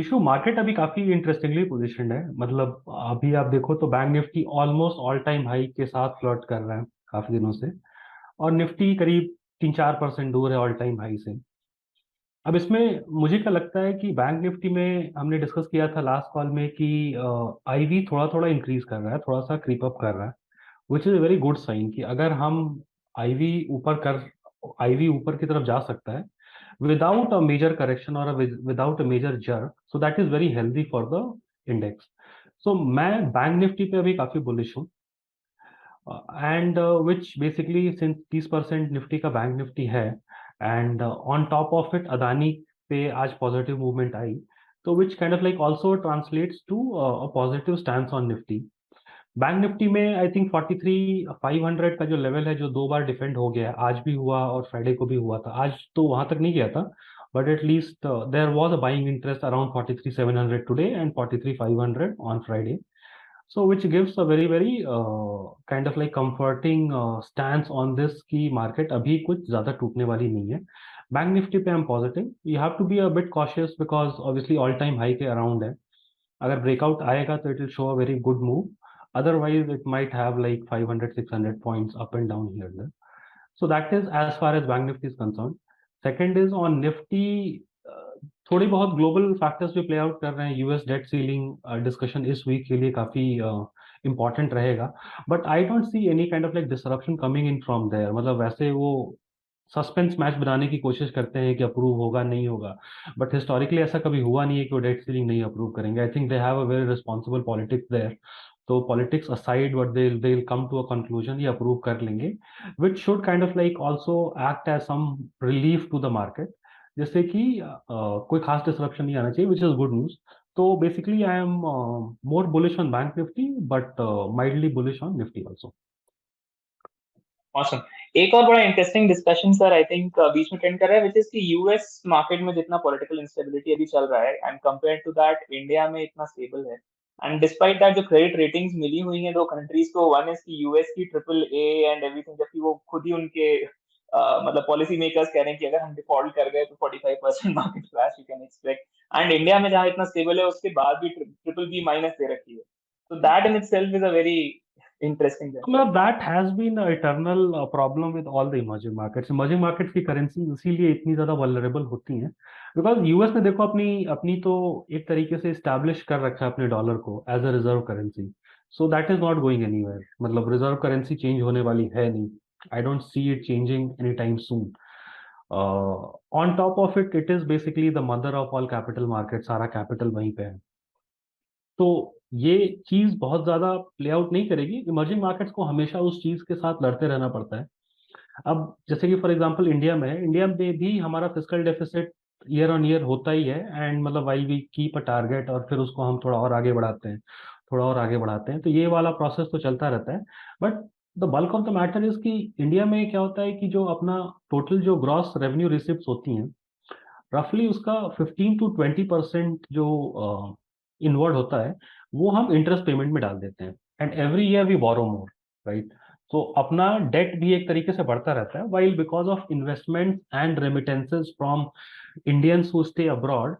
Vishu, market अभी काफी interestingly positioned है। मतलब अभी आप देखो तो bank Nifty almost all time high के साथ फ्लर्ट कर रहा है काफी दिनों से। और निफ्टी करीब 3-4% दूर है ऑल टाइम हाई से। अब इसमें मुझे क्या लगता है कि बैंक निफ्टी में हमने डिस्कस किया था लास्ट कॉल में कि आईवी थोड़ा थोड़ा इंक्रीज कर रहा है, थोड़ा सा क्रीप अप कर रहा है, which is a very good sign कि अगर हम आईवी ऊपर कर आईवी ऊपर की तरफ जा सकता है without a major correction or without a major jerk, so that is very healthy for the index. So मैं बैंक निफ्टी पे अभी काफी बुलिश हूँ। And which basically since 30% Nifty का बैंक निफ्टी है, and on top of it Adani पे आज positive movement आई, तो which kind of like also translates to a positive stance on Nifty. Bank Nifty में आई थिंक 43,500 का जो लेवल है, जो दो बार डिफेंड हो गया है, आज भी हुआ और फ्राइडे को भी हुआ था। आज तो वहां तक नहीं गया था, but at least there was a buying interest around 43,700 today and 43,500 on Friday. So which gives a very very kind of like comforting stand on this की मार्केट अभी कुछ ज्यादा टूटने वाली नहीं है। बैंक निफ्टी पे I am positive. You have to be a bit cautious because obviously all time high के अराउंड है। अगर ब्रेकआउट आएगा तो it will show a very good move, otherwise it might have like 500-600 points up and down here and there. So that is as far as bank nifty is concerned. Second is on nifty, थोड़ी बहुत global factors भी play out कर रहे हैं। US debt ceiling discussion इस week के लिए काफी इंपॉर्टेंट रहेगा, but I don't see any kind of like disruption coming in from there. मतलब वैसे वो सस्पेंस मैच बनाने की कोशिश करते हैं कि अप्रूव होगा नहीं होगा, बट हिस्टोरिकली ऐसा कभी हुआ नहीं है कि वो डेट सीलिंग नहीं अप्रूव करेंगे। I think they have a very responsible politics there. तो politics aside, but they will come to a conclusion, ये अप्रूव कर लेंगे, which should kind of like also act as some relief to the market, जैसे कि कोई खास disruption नहीं आना चाहिए, विच इज गुड न्यूज। तो basically I am more bullish on Bank Nifty, but mildly bullish on Nifty also. Awesome. एक और बड़ा interesting discussion sir I think बीच में ट्रेंड कर रहा है, विच इज कि यूएस मार्केट में जितना पॉलिटिकल इंस्टेबिलिटी अभी चल रहा है and compare to that India में इतना स्टेबल है। एंड डिस्पाइट दैट जो क्रेडिट रेटिंग्स मिली हुई हैं दो कंट्रीज को, वन इज की यूएस की ट्रिपल ए एंड एवरीथिंग, जबकि वो खुद ही उनके मतलब पॉलिसी मेकर्स कह रहे हैं कि अगर हम डिफॉल्ट कर गए तो 45% market crash you can expect. And India में जहां इतना स्टेबल है उसके बाद भी ट्रिपल बी माइनस दे रखी है। तो that in itself is a very interesting general. मतलब that has been a eternal problem with all the emerging markets. Emerging markets की करेंसी इसीलिए इतनी ज्यादा वल्नरेबल होती हैं, बिकॉज यूएस ने देखो अपनी अपनी तो एक तरीके से स्टैब्लिश कर रखा है अपने डॉलर को as a reserve currency. So that is not going anywhere. मतलब रिजर्व करेंसी चेंज होने वाली है नहीं। I don't see it changing any time soon. On top of it, it is basically the mother of all capital market. सारा capital वहीं पे है, तो ये चीज बहुत ज्यादा प्ले आउट नहीं करेगी। इमर्जिंग मार्केट्स को हमेशा उस चीज के साथ लड़ते रहना पड़ता है। अब जैसे कि फॉर एग्जांपल इंडिया में है, इंडिया में भी हमारा fiscal deficit year on year होता ही है, एंड मतलब why we keep a target और फिर उसको हम थोड़ा और आगे बढ़ाते हैं, थोड़ा और आगे बढ़ाते हैं, तो ये वाला प्रोसेस तो चलता रहता है। But the bulk of the matter is कि इंडिया में क्या होता है कि जो अपना टोटल जो ग्रॉस रेवेन्यू रिसिप्ट होती हैं, रफली उसका 15-20% जो इनवर्ड होता है, वो हम इंटरेस्ट पेमेंट में डाल देते हैं, and every year we borrow more, right. तो अपना डेट भी एक तरीके से बढ़ता रहता है, while because of investment and remittances from Indians who stay abroad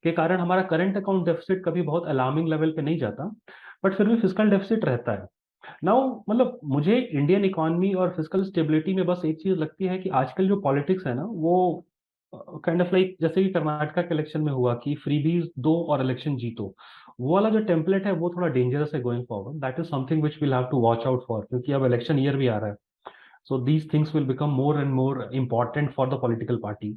के कारण हमारा करंट अकाउंट डेफिसिट कभी बहुत अलार्मिंग लेवल पे नहीं जाता, बट फिर भी फिजिकल डेफिसिट रहता है। नाउ मतलब मुझे इंडियन इकोनॉमी और फिजिकल स्टेबिलिटी में बस एक चीज लगती है कि आजकल जो पॉलिटिक्स है ना, वो काइंड ऑफ लाइक जैसे कि कर्नाटका के इलेक्शन में हुआ कि फ्रीबीज दो और इलेक्शन जीतो, वो वाला जो टेम्पलेट है वो थोड़ा डेंजरस है going forward. That is something which will have to watch out for, क्योंकि अब इलेक्शन ईयर भी आ रहा है। So these things will become more and more important for the political party.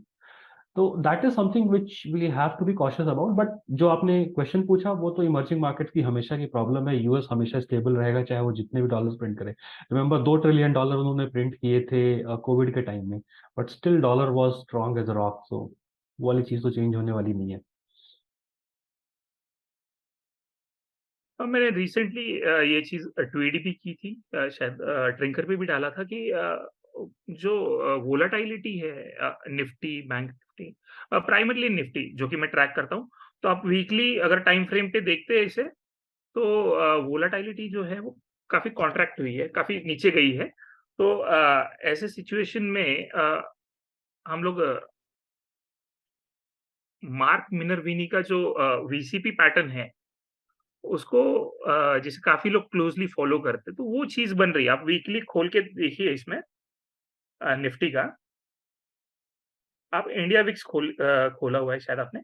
तो that is something which we have to be cautious about. But जो आपने question पूछा, वो तो इमर्जिंग मार्केट की हमेशा की प्रॉब्लम है। यूएस हमेशा स्टेबल रहेगा चाहे वो जितने भी डॉलर्स प्रिंट करे। रिमेंबर, $2 ट्रिलियन उन्होंने प्रिंट किए थे कोविड के टाइम में, but still dollar was strong as a rock. So वो वाली चीज तो चेंज होने वाली नहीं है। और मैंने रिसेंटली ये चीज ट्वीट भी की थी, शायद ट्रिंकर पे भी डाला था कि जो वोलाटाइलिटी है Nifty, bank Nifty, primarily Nifty जो कि मैं ट्रैक करता हूँ, तो आप वीकली अगर टाइम फ्रेम पे देखते हैं इसे, तो वोलाटाइलिटी जो है वो काफी कॉन्ट्रैक्ट हुई है, काफी नीचे गई है। तो ऐसे सिचुएशन में हम लोग मार्क मिनर्विनी का जो वीसीपी पैटर्न है उसको जैसे काफी लोग क्लोजली फॉलो करते हैं, तो वो चीज बन रही है। आप वीकली खोल के देखिए इसमें निफ्टी का। आप इंडिया विक्स खोला हुआ है शायद आपने।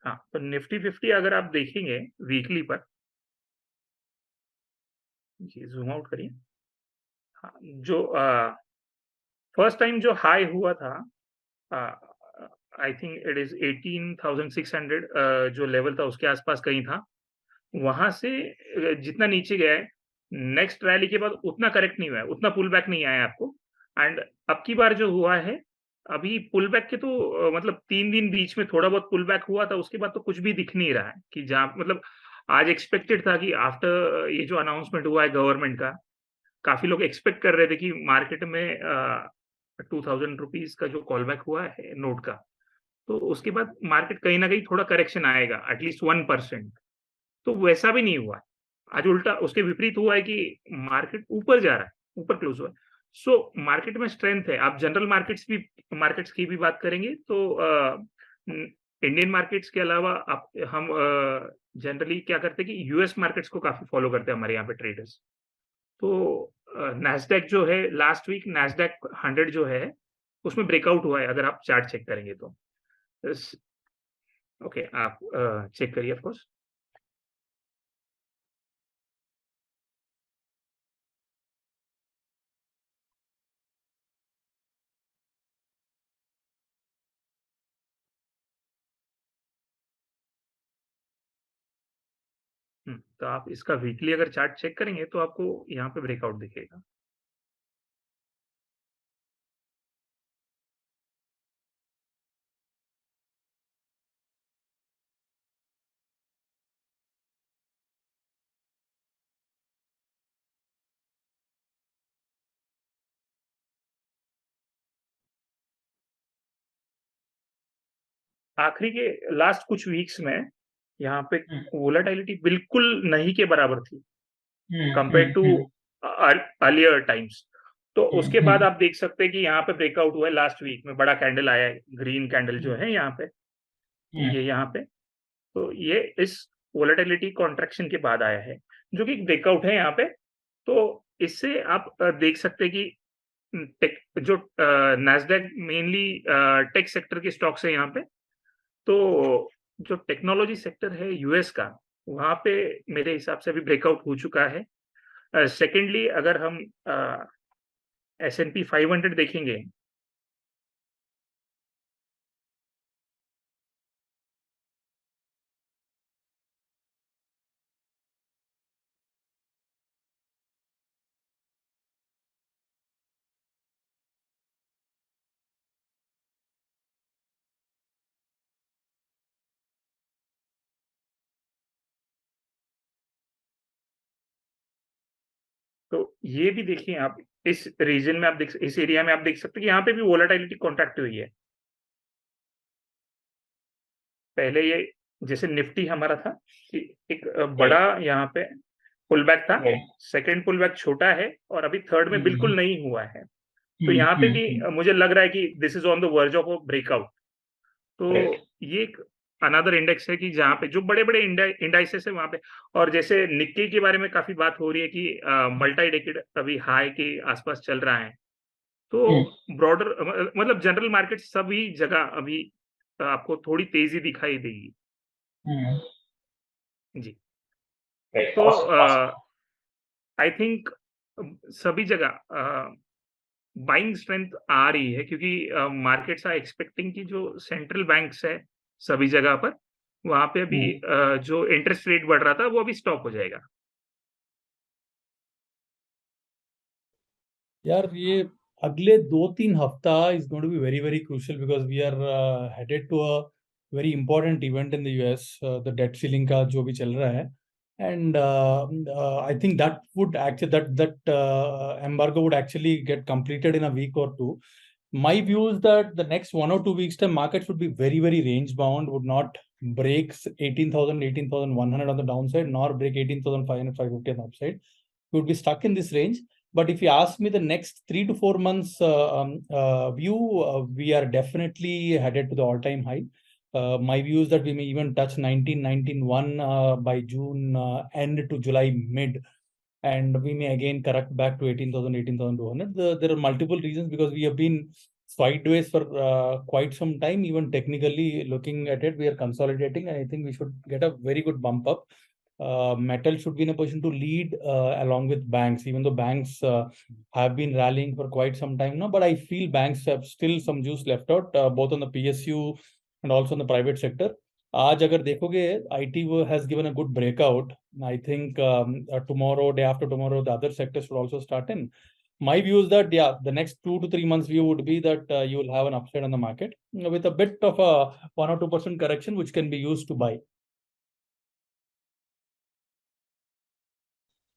हाँ, तो निफ्टी 50 अगर आप देखेंगे वीकली पर, जी जूम आउट करिए। हाँ, जो फर्स्ट टाइम जो हाई हुआ था, आई थिंक इट इज 18,600 जो लेवल था उसके आसपास कहीं था। वहां से जितना नीचे गया है, नेक्स्ट रैली के बाद उतना करेक्ट नहीं हुआ है, उतना पुल बैक नहीं आया आपको। एंड अब की बार जो हुआ है, अभी पुल बैक के तो मतलब 3 दिन बीच में थोड़ा बहुत पुल बैक हुआ था, उसके बाद तो कुछ भी दिख नहीं रहा है कि जहाँ मतलब आज एक्सपेक्टेड था कि आफ्टर ये जो अनाउंसमेंट हुआ है गवर्नमेंट का, काफी लोग एक्सपेक्ट कर रहे थे कि मार्केट में 2000 रुपीज का जो कॉल बैक हुआ है नोट का, तो उसके बाद मार्केट कहीं ना कहीं थोड़ा करेक्शन आएगा, एटलीस्ट 1%। तो वैसा भी नहीं हुआ। आज उल्टा उसके विपरीत हुआ है कि मार्केट ऊपर जा रहा है, ऊपर क्लोज हुआ है। सो मार्केट में स्ट्रेंथ है। आप जनरल मार्केट्स की भी बात करेंगे तो इंडियन मार्केट्स के अलावा आप हम जनरली क्या करते हैं कि यूएस मार्केट्स को काफी फॉलो करते हैं हमारे यहाँ पे ट्रेडर्स। तो नैस्डैक जो है, लास्ट वीक नैस्डैक 100 जो है उसमें ब्रेकआउट हुआ है, अगर आप चार्ट चेक करेंगे तो। ओके, आप चेक करिए ऑफकोर्स। तो आप इसका वीकली अगर चार्ट चेक करेंगे तो आपको यहाँ पे ब्रेकआउट दिखेगा। आखिरी के लास्ट कुछ वीक्स में यहाँ पे वोलेटिलिटी बिल्कुल नहीं के बराबर थी कंपेयर टू अर्लियर टाइम्स। तो उसके बाद आप देख सकते हैं कि यहाँ पे ब्रेकआउट हुआ है, लास्ट वीक में बड़ा कैंडल आया है, ग्रीन कैंडल जो है यहाँ पे, ये यहाँ पे। तो ये इस वोलेटिलिटी कॉन्ट्रैक्शन के बाद आया है, जो कि ब्रेकआउट है यहाँ पे। तो इससे आप देख सकते हैं कि टेक जो नैस्डैक मेनली टेक सेक्टर के स्टॉक्स है यहाँ पे। तो जो टेक्नोलॉजी सेक्टर है यूएस का, वहां पे मेरे हिसाब से अभी ब्रेकआउट हो चुका है। सेकेंडली अगर हम S&P 500 देखेंगे, तो ये भी देखिए आप, इस रीजन में आप देख, इस एरिया में आप देख सकते हैं कि यहाँ पे भी वोलेटिलिटी कॉन्ट्रैक्ट हुई है। पहले ये जैसे निफ्टी हमारा था कि एक बड़ा यहाँ पे पुल बैक था, सेकंड पुल बैक छोटा है, और अभी थर्ड में बिल्कुल नहीं हुआ है। तो यहाँ पे भी मुझे लग रहा है कि this is on the verge of breakout. तो ये एक अनदर इंडेक्स है कि जहाँ पे जो बड़े बड़े इंडाइसेस है वहां पे, और जैसे निक्की के बारे में काफी बात हो रही है कि मल्टी डेकेड अभी हाई के आसपास चल रहा है। तो ब्रॉडर मतलब जनरल मार्केट सभी जगह अभी आपको थोड़ी तेजी दिखाई देगी। जी, तो आई थिंक सभी जगह बाइंग स्ट्रेंथ आ रही है, क्योंकि मार्केट्स आर एक्सपेक्टिंग कि जो सेंट्रल बैंक्स है सभी जगह पर, वहां पे अभी जो इंटरेस्ट रेट बढ़ रहा था वो अभी स्टॉप हो जाएगा। यार ये अगले 2-3 हफ्ता is going to be very very crucial because we are headed to a very important event in the US, the debt ceiling का जो भी चल रहा है, and I think that would actually that embargo would actually get completed in a week or two. My view is that the next 1 or 2 weeks time markets would be very very range bound, would not break 18,100 on the downside, nor break 18,500 550 on the upside. We would be stuck in this range. But if you ask me the next 3 to 4 months view, we are definitely headed to the all-time high. My view is that we may even touch 1991 by June end to July mid, and we may again correct back to 18,000, 18,200. There are multiple reasons, because we have been sideways for quite some time. Even technically looking at it, we are consolidating, and I think we should get a very good bump up. Metal should be in a position to lead along with banks, even though banks have been rallying for quite some time now. But I feel banks have still some juice left out, both on the PSU and also in the private sector. आज अगर देखोगे, IT has given a good breakout. I think tomorrow, day after tomorrow, the other sectors should also start in. My view is that, yeah, the next 2 to 3 months view would be that you will have an upside on the market with a bit of a 1 or 2% correction, which can be used to buy.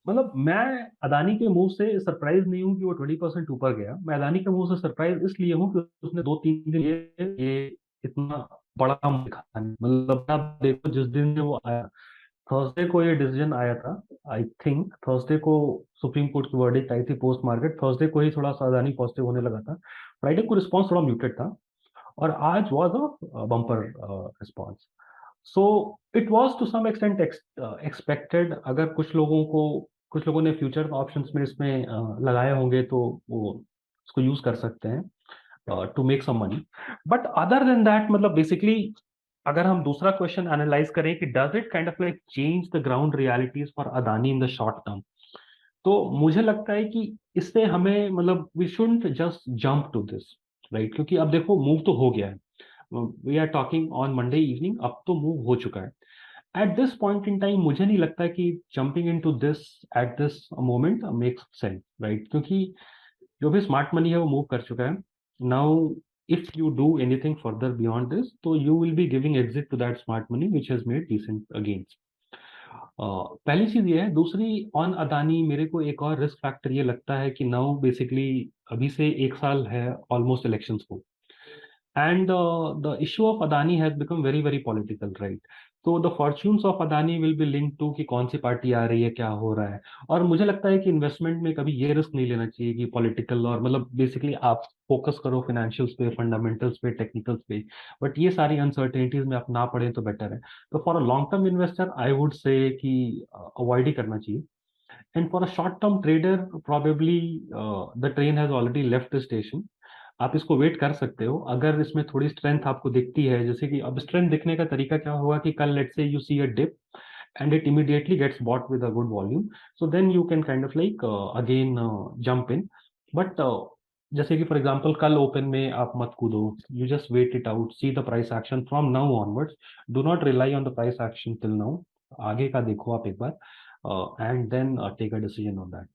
मतलब मैं अदानी के move से surprise नहीं हूँ कि वो 20% ऊपर गया। मैं अदानी के मूव से सरप्राइज इसलिए हूँ कि उसने 2-3 दिन ये इतना बड़ा move दिखाया नहीं। मतलब आप देखो, जिस दिन से वो आया, थर्सडे को ये डिसीजन आया था। आई थिंक थर्सडे को सुप्रीम कोर्ट की वर्डिक्ट आई थी पोस्ट मार्केट। थर्सडे को ही थोड़ा सा अदानी पॉजिटिव होने लगा था। फ्राइडे को रिस्पॉन्स थोड़ा म्यूटेड था, और आज was a bumper response. So it was to some extent expected. अगर कुछ लोगों ने फ्यूचर ऑप्शंस में इसमें लगाए होंगे तो वो इसको यूज कर सकते हैं to make some money. But other than that, मतलब बेसिकली अगर हम दूसरा क्वेश्चन एनालाइज करें कि does it kind of like change the ground realities for Adani in the short term, तो मुझे लगता है कि इससे हमें, मतलब we shouldn't just jump to this, right? क्योंकि अब देखो, मूव तो हो गया है। We are talking on Monday evening, अब तो मूव हो चुका है। At this point in time मुझे नहीं लगता कि jumping into this at this moment makes sense, right? क्योंकि जो भी स्मार्ट मनी है वो मूव कर चुका है। Now if you do anything further beyond this, तो you will be giving exit to that smart money which has made decent gains. पहली चीज ये है। दूसरी, ऑन अदानी मेरे को एक और रिस्क फैक्टर ये लगता है कि नाउ बेसिकली अभी से 1 साल है ऑलमोस्ट इलेक्शंस को, and the issue of Adani has become very very political, right? तो the fortunes of Adani will be linked to कि कौन सी पार्टी आ रही है, क्या हो रहा है। और मुझे लगता है कि इन्वेस्टमेंट में कभी ये रिस्क नहीं लेना चाहिए कि पॉलिटिकल, और मतलब बेसिकली आप फोकस करो फाइनेंशियल्स पे, फंडामेंटल्स पे, टेक्निकल्स पे, बट ये सारी अनसर्टेनिटीज में आप ना पड़े तो बेटर है। तो for a long term investor I would say कि अवॉइड ही करना चाहिए। And for a short term trader probably the train has already left the station. आप इसको वेट कर सकते हो। अगर इसमें थोड़ी स्ट्रेंथ आपको दिखती है, जैसे कि अब स्ट्रेंथ दिखने का तरीका क्या होगा कि कल let's say you see a dip and it immediately gets bought with a good volume, so then you can kind of like again jump in. But जैसे कि फॉर एग्जांपल कल ओपन में आप मत कूदो, you just wait it out, see the price action from now onwards. Do not rely on the price action till now. आगे का देखो आप एक बार and then take a decision on that.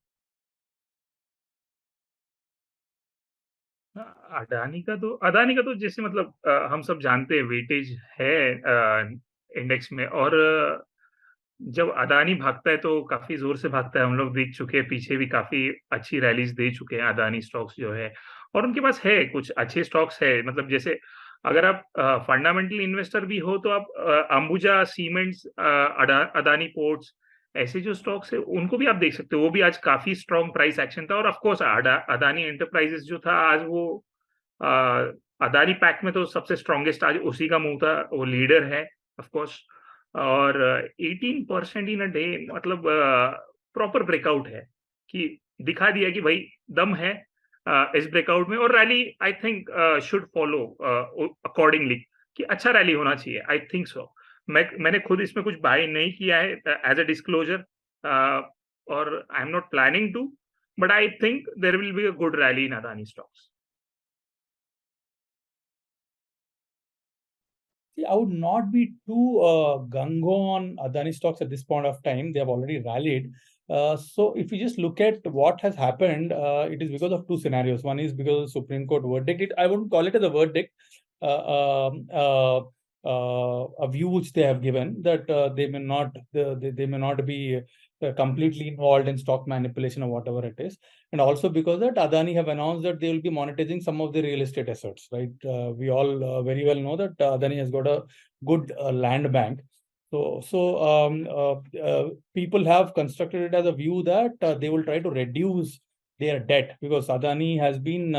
Adani का तो जैसे मतलब हम सब जानते हैं वेटेज है इंडेक्स में, और जब अदानी भागता है तो काफी जोर से भागता है। हम लोग देख चुके हैं, पीछे भी काफी अच्छी रैलीज दे चुके हैं अदानी स्टॉक्स जो है, और उनके पास है कुछ अच्छे स्टॉक्स है। मतलब जैसे अगर आप फंडामेंटल इन्वेस्टर भी हो तो आप अंबुजा सीमेंट्स, अदानी पोर्ट्स, ऐसे जो स्टॉक्स है उनको भी आप देख सकते हो। वो भी आज काफी स्ट्रॉन्ग प्राइस एक्शन था। और ऑफ कोर्स अदानी एंटरप्राइजेस जो था आज वो अदानी पैक में तो सबसे स्ट्रॉन्गेस्ट आज उसी का मुंह था, वो लीडर है ऑफ कोर्स। और 18% इन अ डे, मतलब प्रॉपर ब्रेकआउट है कि दिखा दिया कि भाई दम है इस ब्रेकआउट में। और rally I think should follow accordingly, कि अच्छा रैली होना चाहिए। I think so. मैंने खुद इसमें कुछ बाय नहीं किया है एज अ डिस्क्लोजर, और I am not planning to, but I think there will be a good rally in Adani stocks. See, I would not be too gung-ho on Adani stocks at this point of time. They have already rallied. So if you just look at what has happened, it is because of two scenarios. One is because of the Supreme Court verdict. I wouldn't call it as a verdict, a view which they have given that they may not be completely involved in stock manipulation or whatever it is. And also because that Adani have announced that they will be monetizing some of the real estate assets, right? We all very well know that Adani has got a good land bank. So people have constructed it as a view that they will try to reduce their debt, because Adani has been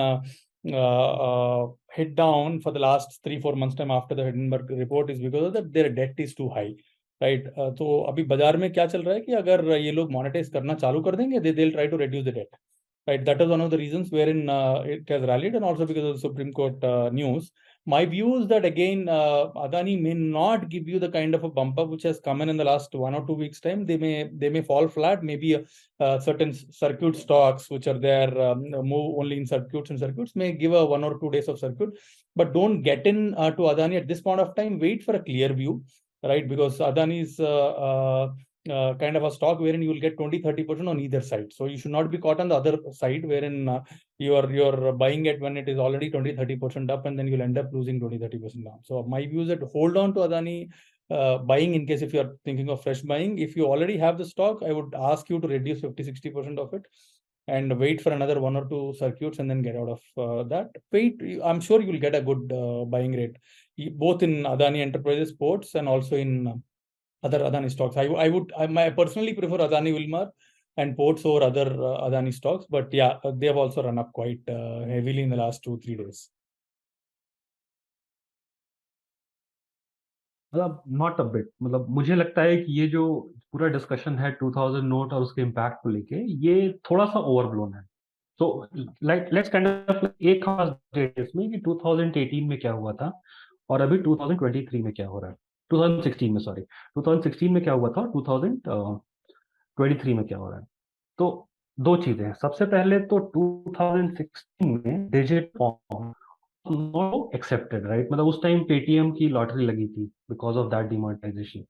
hit down for the last 3-4 months time after the Hindenburg report, is because of that their debt is too high, right? तो अभी बाजार में क्या चल रहा है कि अगर ये लोग मोनेटाइज करना चालू कर देंगे, they'll try to reduce the debt, right? That is one of the reasons wherein it has rallied, and also because of the Supreme Court news. My view is that again, Adani may not give you the kind of a bump up which has come in the last 1 or 2 weeks time. They may fall flat. Maybe certain circuit stocks which are there move only in circuits, and circuits may give a 1 or 2 days of circuit. But don't get in to Adani at this point of time. Wait for a clear view, right? Because Adani is kind of a stock wherein you will get 20-30% on either side. So you should not be caught on the other side wherein you're buying it when it is already 20-30% up, and then you'll end up losing 20-30% down. So my view is that hold on to Adani buying in case if you're thinking of fresh buying. If you already have the stock, I would ask you to reduce 50-60% of it and wait for another 1 or 2 circuits and then get out of that. Wait, I'm sure you'll get a good buying rate, both in Adani Enterprises Ports and also in other Adani stocks. I personally prefer Adani Wilmar and ports over other Adani stocks, but yeah, they have also run up quite heavily in the last 2-3 days. मतलब not a bit, मतलब मुझे लगता है कि ये जो पूरा discussion है 2000 नोट और उसके इम्पैक्ट को लेके, ये थोड़ा सा ओवरब्लोन है. सो लेट्स काइंड ऑफ एक खास डेट इसमें कि 2018 में क्या हुआ था और अभी 2023 में क्या हो रहा है, 2016 में, सॉरी 2016 में क्या हुआ था और 2023 में क्या हो रहा है. तो दो चीजें हैं. सबसे पहले तो 2016 में digit form not accepted, right? मतलब उस टाइम पेटीएम की लॉटरी लगी थी बिकॉज ऑफ दैट डिमोनेटाइजेशन.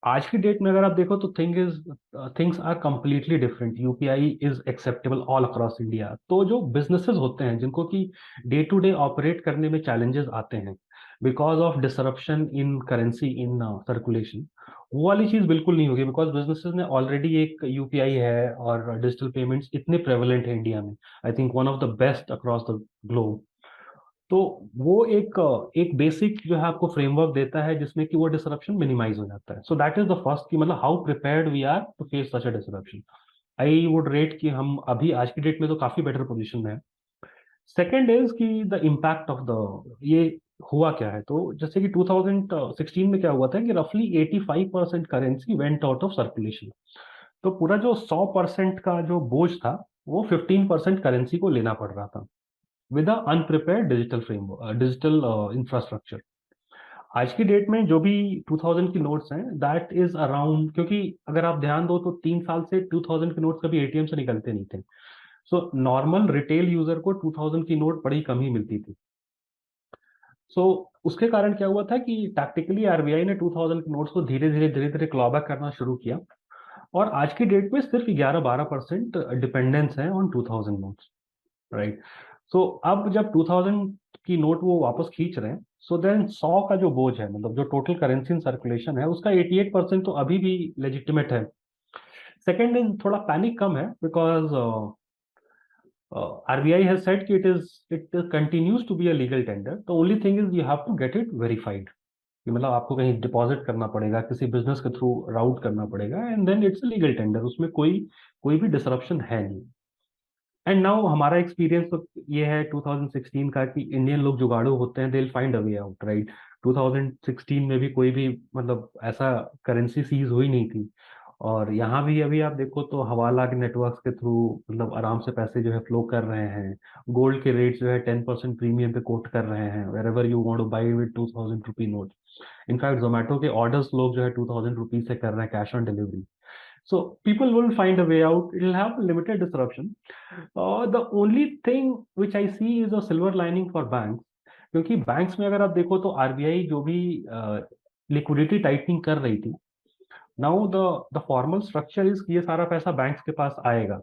आज की डेट में अगर आप देखो तो things are completely different. UPI is acceptable all across India. तो जो बिजनेसेस होते हैं जिनको कि डे टू डे ऑपरेट करने में चैलेंजेस आते हैं because of disruption in currency in circulation, वो वाली चीज बिल्कुल नहीं होगी बिकॉज बिजनेसेस ने ऑलरेडी एक यूपीआई है और डिजिटल पेमेंट्स इतने प्रेवलेंट है इंडिया में. I think one of the best across the globe. तो वो एक बेसिक जो है आपको फ्रेमवर्क देता है जिसमें कि वो डिसरप्शन मिनिमाइज हो जाता है. So that is the first कि मतलब how prepared we are to face such a disruption. I would rate कि हम अभी आज की डेट में तो काफी बेटर पोजीशन में है. सेकेंड इज कि द इम्पैक्ट ऑफ द ये हुआ क्या है. तो जैसे कि 2016 में क्या हुआ था कि रफली 85% currency went out of circulation. तो पूरा जो 100% का जो बोझ था वो 15% करेंसी को लेना पड़ रहा था with an unprepared digital framework, digital infrastructure. आज की डेट में जो भी 2000 की नोट्स हैं दैट इज अराउंड, क्योंकि अगर आप ध्यान दो तो 3 साल से 2000 के नोट्स कभी एटीएम से निकलते नहीं थे. सो नॉर्मल रिटेल यूजर को 2000 की नोट बड़ी कम ही मिलती थी. सो उसके कारण क्या हुआ था कि टैक्टिकली आरबीआई ने 2000 के नोट्स को धीरे धीरे क्लॉबैक करना शुरू किया और आज की डेट में सिर्फ 11-12% डिपेंडेंस है ऑन 2000 नोट्स, राइट? सो अब जब 2000 की नोट वो वापस खींच रहे हैं, सो देन 100 का जो बोझ है, मतलब जो टोटल करेंसी इन सर्कुलेशन है उसका 88% तो अभी भी लेजिटिमेट है. सेकेंड इज थोड़ा पैनिक कम है बिकॉज आरबीआई हैज सेड कि it continues to be a legal tender. The only thing is you have to get it verified. मतलब आपको कहीं डिपॉजिट करना पड़ेगा, किसी बिजनेस के थ्रू राउट करना पड़ेगा and then it's a legal tender. उसमें कोई भी डिसरप्शन है नहीं. एंड नाउ हमारा एक्सपीरियंस तो ये है 2016 का कि इंडियन लोग जुगाड़ू होते हैं, they will find a way out, right? 2016 में भी कोई भी मतलब ऐसा करेंसी सीज हुई नहीं थी और यहाँ भी अभी आप देखो तो हवाला के नेटवर्क्स के थ्रू मतलब आराम से पैसे जो है फ्लो कर रहे हैं. गोल्ड के रेट्स जो है 10% प्रीमियम पे कोट कर रहे हैं wherever you want two by with 2000 rupee note. In fact Zomato के ऑर्डर्स लोग जो है 2000 रुपी से कर रहे हैं cash on delivery. So people will find a way out. It will have limited disruption. The only thing which I see is a silver lining for banks. क्योंकि banks में अगर आप देखो तो आरबीआई जो भी लिक्विडिटी टाइटनिंग कर रही थी, now the formal structure is ये सारा पैसा बैंक्स के पास आएगा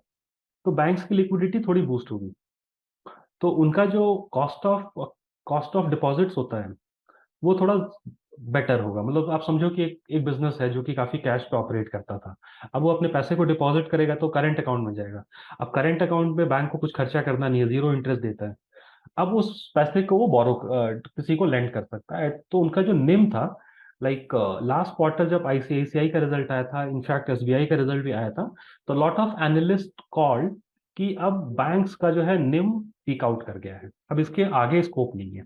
तो बैंक्स की लिक्विडिटी थोड़ी बूस्ट होगी. तो उनका जो कॉस्ट ऑफ डिपॉजिट्स होता है वो थोड़ा बेटर होगा. मतलब आप समझो कि एक बिजनेस है जो कि काफी कैश पे ऑपरेट करता था, अब वो अपने पैसे को डिपॉजिट करेगा तो करंट अकाउंट में जाएगा. अब करंट अकाउंट में बैंक को कुछ खर्चा करना नहीं है, 0 इंटरेस्ट देता है. अब उस पैसे को वो बोरो किसी को लेंड कर सकता है. तो उनका जो निम था, लाइक लास्ट क्वार्टर जब आईसीआईसीआई का रिजल्ट आया था, इनफैक्ट एसबीआई का रिजल्ट भी आया था, तो लॉट ऑफ एनालिस्ट कॉल्ड कि अब बैंक्स का जो है निम पीक आउट कर गया है, अब इसके आगे स्कोप नहीं है।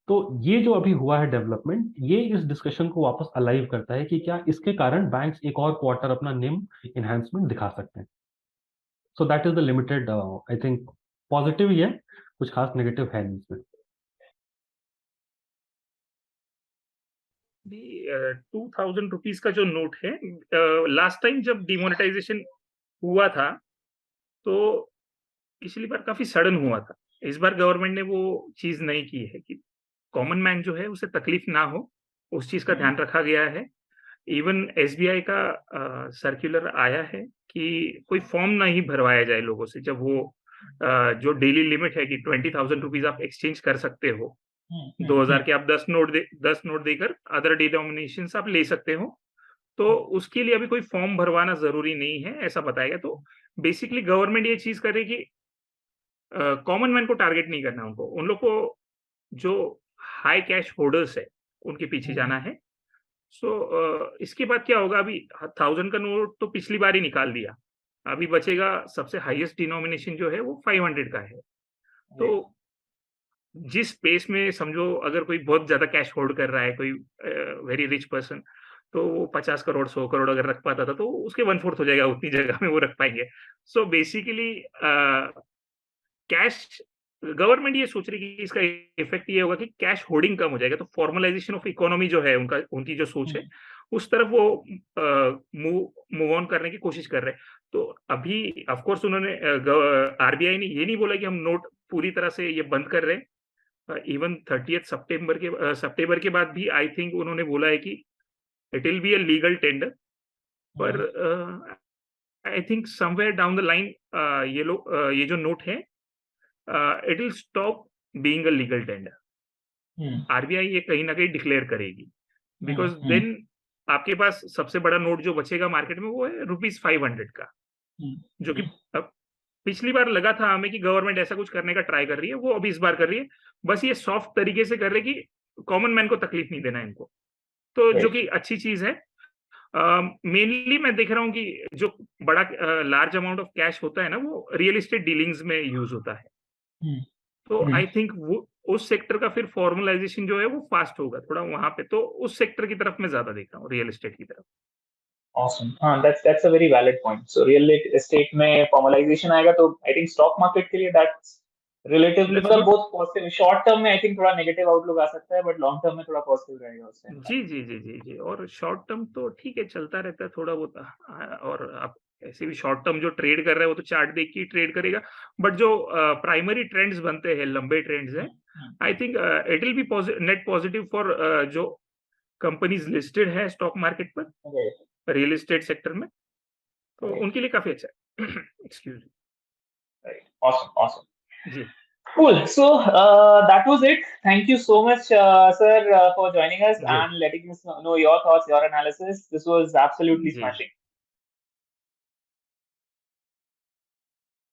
तो ये जो अभी हुआ है डेवलपमेंट, ये इस डिस्कशन को वापस अलाइव करता है कि क्या इसके कारण बैंक्स एक और क्वार्टर अपना निम इन्हांसमेंट दिखा सकते हैं। So that is the limited, I think positive ही है, कुछ खास नेगेटिव है नहीं इसमें। 2000 रुपीज का जो नोट है, लास्ट टाइम जब डिमोनेटाइजेशन हुआ था तो पिछली बार काफी सडन हुआ था। इस बार गवर्नमेंट ने वो चीज नहीं की है कि कॉमन मैन जो है उसे तकलीफ ना हो, उस चीज का ध्यान रखा गया है। इवन एसबीआई का सर्कुलर आया है कि कोई फॉर्म नहीं भरवाया जाए लोगों से, जब वो जो डेली लिमिट है कि 20,000 रुपीज आप एक्सचेंज कर सकते हो, 2000 के आप 10 नोट देकर अदर डिनोमिनेशन आप ले सकते हो, तो उसके लिए अभी कोई फॉर्म भरवाना जरूरी नहीं है, ऐसा बताया गया। तो बेसिकली गवर्नमेंट ये चीज करे कि कॉमन मैन को टारगेट नहीं करना, उनको, उन लोग को जो हाई कैश होल्डर्स है उनके पीछे जाना है। सो इसके बाद क्या होगा, अभी 1000 का नोट तो पिछली बार ही निकाल दिया, अभी बचेगा सबसे हाईएस्ट डिनोमिनेशन जो है वो 500 का है। तो जिस पेस में समझो अगर कोई बहुत ज्यादा कैश होल्ड कर रहा है, कोई वेरी रिच पर्सन, तो वो 50 करोड़ 100 करोड़ अगर रख पाता था तो उसके 1/4 हो जाएगा, उतनी जगह में वो रख पाएंगे। सो बेसिकली कैश, गवर्नमेंट ये सोच रही है कि इसका इफेक्ट ये होगा कि कैश होल्डिंग कम हो जाएगा, तो फॉर्मलाइजेशन ऑफ इकोनॉमी जो है उनका, उनकी जो सोच है उस तरफ वो मूव ऑन करने की कोशिश कर रहे हैं। तो अभी ऑफ कोर्स उन्होंने, आरबीआई ने ये नहीं बोला कि हम नोट पूरी तरह से ये बंद कर रहे हैं। इवन 30 सितंबर के बाद भी आई थिंक उन्होंने बोला है कि it will be a legal tender, पर I think somewhere down the line ये लोग ये जो नोट है it will stop being a legal tender. RBI ये कहीं ना कहीं डिक्लेयर करेगी, बिकॉज देन आपके पास सबसे बड़ा नोट जो बचेगा मार्केट में वो है ₹500 का, जो कि पिछली बार लगा था हमें कि गवर्नमेंट ऐसा कुछ करने का ट्राई कर रही है, वो अभी इस बार कर रही है। बस ये सॉफ्ट तरीके से कर रही है कि कॉमन मैन को तकलीफ नहीं देना इनको, तो जो कि अच्छी चीज है। मेनली मैं देख रहा हूँ कि जो बड़ा लार्ज अमाउंट ऑफ कैश होता है ना, वो रियल एस्टेट डीलिंग्स में यूज होता है। तो आई थिंक वो उस सेक्टर का फिर फॉर्मलाइजेशन जो है वो फास्ट होगा थोड़ा वहां पे, तो उस सेक्टर की तरफ मैं ज्यादा देख रहा हूँ, रियल एस्टेट की तरफ। Awesome. That's a very valid point. So real estate में formalization आएगा तो I think stock market के लिए that's relatively, मतलब बहुत positive. Short term में I think थोड़ा negative outlook आ सकता है, but long term में थोड़ा positive रहेगा उससे। जी जी जी जी जी। और शॉर्ट टर्म तो ठीक है, चलता रहता है थोड़ा बहुत। और आप ऐसे भी शॉर्ट टर्म जो ट्रेड कर रहा है वो तो चार्ट देख के ही ट्रेड करेगा, बट जो प्राइमरी ट्रेंड्स बनते हैं, लंबे ट्रेंड्स हैं, I think it will be net positive for जो कंपनीज लिस्टेड है स्टॉक मार्केट पर, रियल एस्टेट सेक्टर में, तो उनके लिए काफी अच्छा है। Excuse me. Awesome. जी, Cool. So that was it. Thank you so much, sir, for joining us and letting us know your thoughts, your analysis. This was absolutely smashing.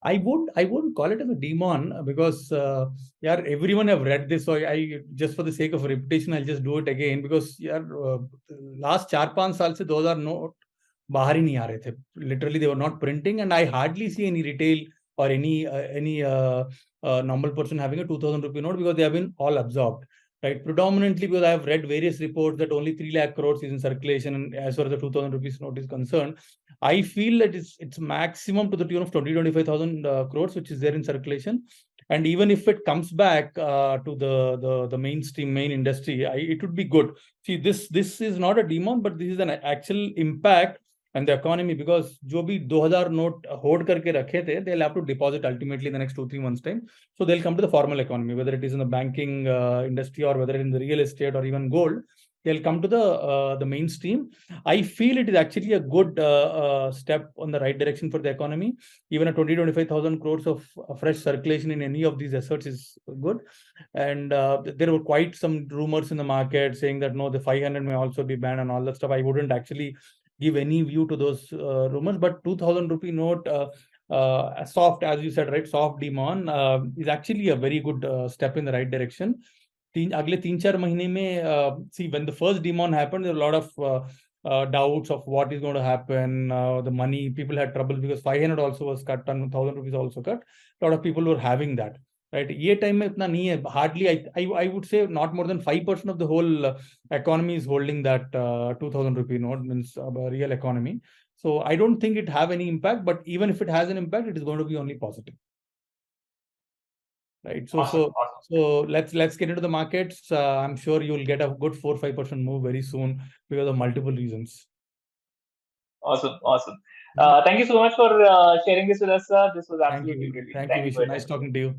I wouldn't call it as a demon because yeah, everyone have read this, so I just for the sake of repetition I'll just do it again because yeah, last 4-5 साल से 2000 note बाहर ही नहीं आ रहे थे. Literally they were not printing, and I hardly see any retail or any normal person having a 2000 rupee note because they have been all absorbed. Right, predominantly because I have read various reports that only 3 lakh crores is in circulation, and as far as the 2000 rupees note is concerned, I feel that it's maximum to the tune of 20,000-25,000 crores which is there in circulation. And even if it comes back to the mainstream main industry, it would be good. See, this is not a demon, but this is an actual impact on the economy, because जो भी 2000 note hold करके रखे थे, they'll have to deposit ultimately in the next 2-3 months time. So they'll come to the formal economy, whether it is in the banking industry or whether in the real estate or even gold. They'll come to the mainstream. I feel it is actually a good step on the right direction for the economy. Even a 20,000-25,000 crores of fresh circulation in any of these assets is good. And there were quite some rumors in the market saying that no, the 500 may also be banned and all that stuff. I wouldn't actually give any view to those rumors, but 2000 rupee note, soft, as you said, right, soft demon is actually a very good step in the right direction. अगले 3-4 महीने में see, when the first demon happened, there were a lot of doubts of what is going to happen. The money, people had trouble because 500 also was cut and 1,000 rupees also cut. A lot of people were having that. Right? ये time में इतना नहीं है. Hardly, I would say not more than 5% of the whole economy is holding that 2,000 rupee note, means real economy. So I don't think it have any impact, but even if it has an impact, it is going to be only positive. Right. So Awesome. so let's get into the markets. I'm sure you'll get a good 4-5% move very soon because of multiple reasons. Awesome. Thank you so much for sharing this with us, sir. This was absolutely brilliant. Thank you, Vishu. for your Nice time. talking to you.